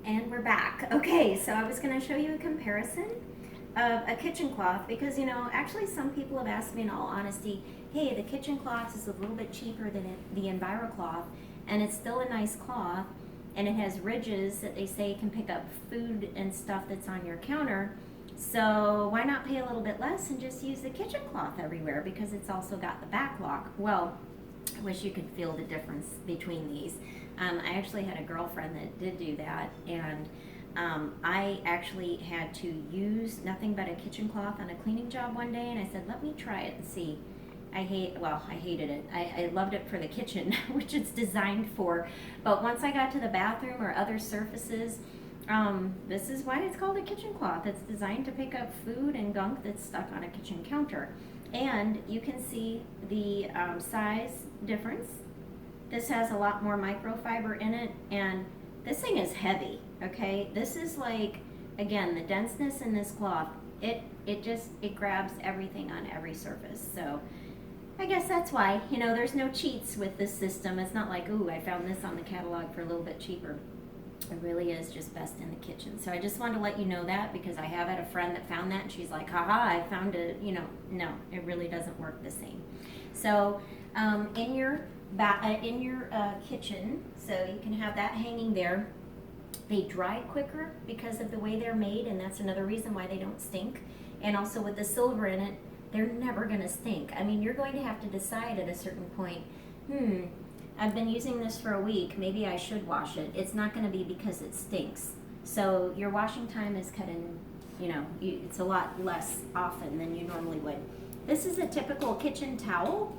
And we're back. Okay, so I was going to show you a comparison of a kitchen cloth because, actually some people have asked me in all honesty, hey, the kitchen cloth is a little bit cheaper than the EnviroCloth, and it's still a nice cloth, and it has ridges that they say can pick up food and stuff that's on your counter. So why not pay a little bit less and just use the kitchen cloth everywhere because it's also got the back lock? Well, I wish you could feel the difference between these. I actually had a girlfriend that did do that, and I actually had to use nothing but a kitchen cloth on a cleaning job one day, and I said, let me try it and see. I hated it. I loved it for the kitchen, which it's designed for, but once I got to the bathroom or other surfaces, this is why it's called a kitchen cloth. It's designed to pick up food and gunk that's stuck on a kitchen counter. And you can see the size difference. This has a lot more microfiber in it, and this thing is heavy, okay? This is like, again, the denseness in this cloth, it grabs everything on every surface. So I guess that's why, there's no cheats with this system. It's not like, ooh, I found this on the catalog for a little bit cheaper. It really is just best in the kitchen. So I just wanted to let you know that because I have had a friend that found that and she's like, haha, I found it, no, it really doesn't work the same. So in your kitchen, so you can have that hanging there. They dry quicker because of the way they're made, and that's another reason why they don't stink. And also with the silver in it, they're never gonna stink. I mean, you're going to have to decide at a certain point, I've been using this for a week, maybe I should wash it. It's not gonna be because it stinks. So your washing time is cut in, it's a lot less often than you normally would. This is a typical kitchen towel,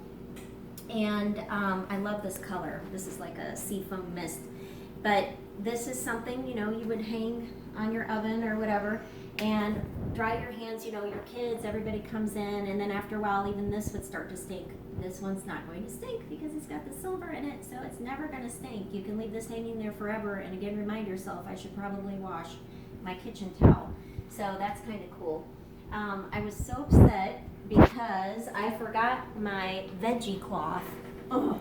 and I love this color. This is like a seafoam mist. But this is something, you would hang on your oven or whatever and dry your hands, your kids, everybody comes in, and then after a while even this would start to stink. This one's not going to stink because it's got the silver in it, so it's never going to stink. You can leave this hanging there forever, and again, remind yourself, I should probably wash my kitchen towel. So that's kind of cool. I was so upset because I forgot my veggie cloth. Oh,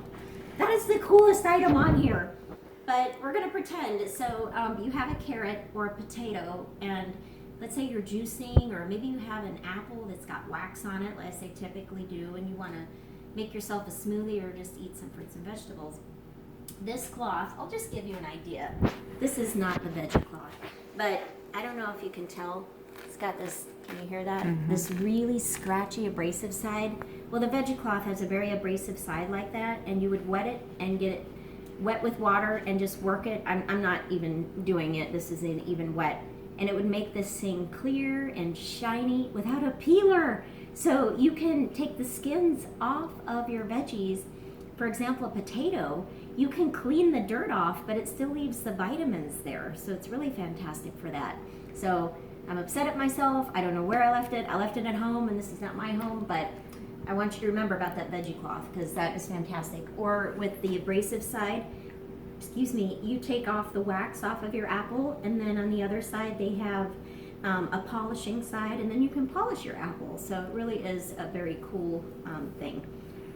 that is the coolest item on here. But we're going to pretend. So you have a carrot or a potato, and let's say you're juicing, or maybe you have an apple that's got wax on it, like I typically do, and you want to make yourself a smoothie or just eat some fruits and vegetables. This cloth, I'll just give you an idea. This is not the veggie cloth, but I don't know if you can tell. It's got this, can you hear that? Mm-hmm. This really scratchy, abrasive side. Well, the veggie cloth has a very abrasive side like that, and you would wet it and get it wet with water and just work it. I'm not even doing it. This isn't even wet. And it would make this thing clear and shiny without a peeler. So you can take the skins off of your veggies. For example, a potato, you can clean the dirt off, but it still leaves the vitamins there. So it's really fantastic for that. So I'm upset at myself. I don't know where I left it. I left it at home, and this is not my home, but I want you to remember about that veggie cloth because that is fantastic. Or with the abrasive side, you take off the wax off of your apple, and then on the other side they have a polishing side, and then you can polish your apple. So it really is a very cool thing.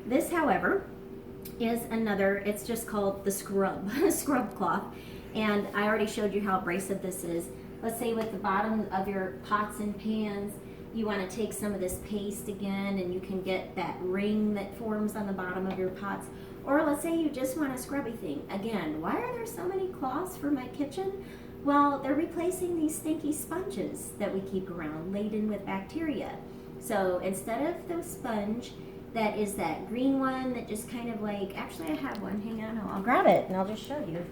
This, however, is another, it's just called the scrub cloth, and I already showed you how abrasive this is. Let's say with the bottom of your pots and pans, you want to take some of this paste again, and you can get that ring that forms on the bottom of your pots. Or let's say you just want a scrubby thing. Again, why are there so many cloths for my kitchen? Well, they're replacing these stinky sponges that we keep around laden with bacteria. So instead of the sponge that is that green one that just kind of like, actually I have one, hang on, I'll grab it and I'll just show you.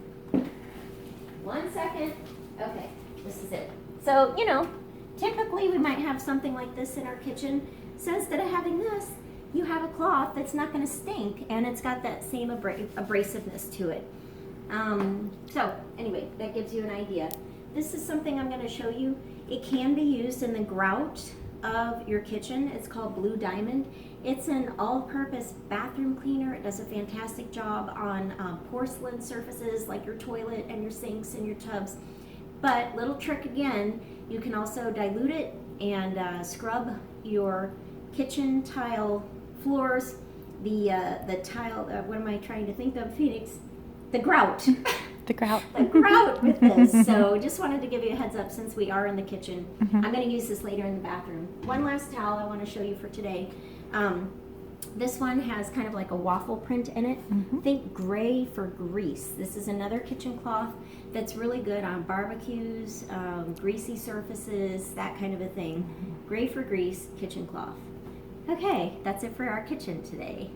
1 second. Okay, this is it. So, typically we might have something like this in our kitchen. So instead of having this, you have a cloth that's not going to stink, and it's got that same abrasiveness to it. So anyway, that gives you an idea. This is something I'm going to show you. It can be used in the grout of your kitchen. It's called Blue Diamond. It's an all-purpose bathroom cleaner. It does a fantastic job on porcelain surfaces like your toilet and your sinks and your tubs. But little trick again, you can also dilute it and scrub your kitchen tile floors, the tile, what am I trying to think of, Phoenix? The grout. The grout. The grout with this. So just wanted to give you a heads up since we are in the kitchen. Mhm. I'm going to use this later in the bathroom. One last towel I want to show you for today. This one has kind of like a waffle print in it. Mhm. Think gray for grease. This is another kitchen cloth that's really good on barbecues, greasy surfaces, that kind of a thing. Gray for grease kitchen cloth. Okay, that's it for our kitchen today.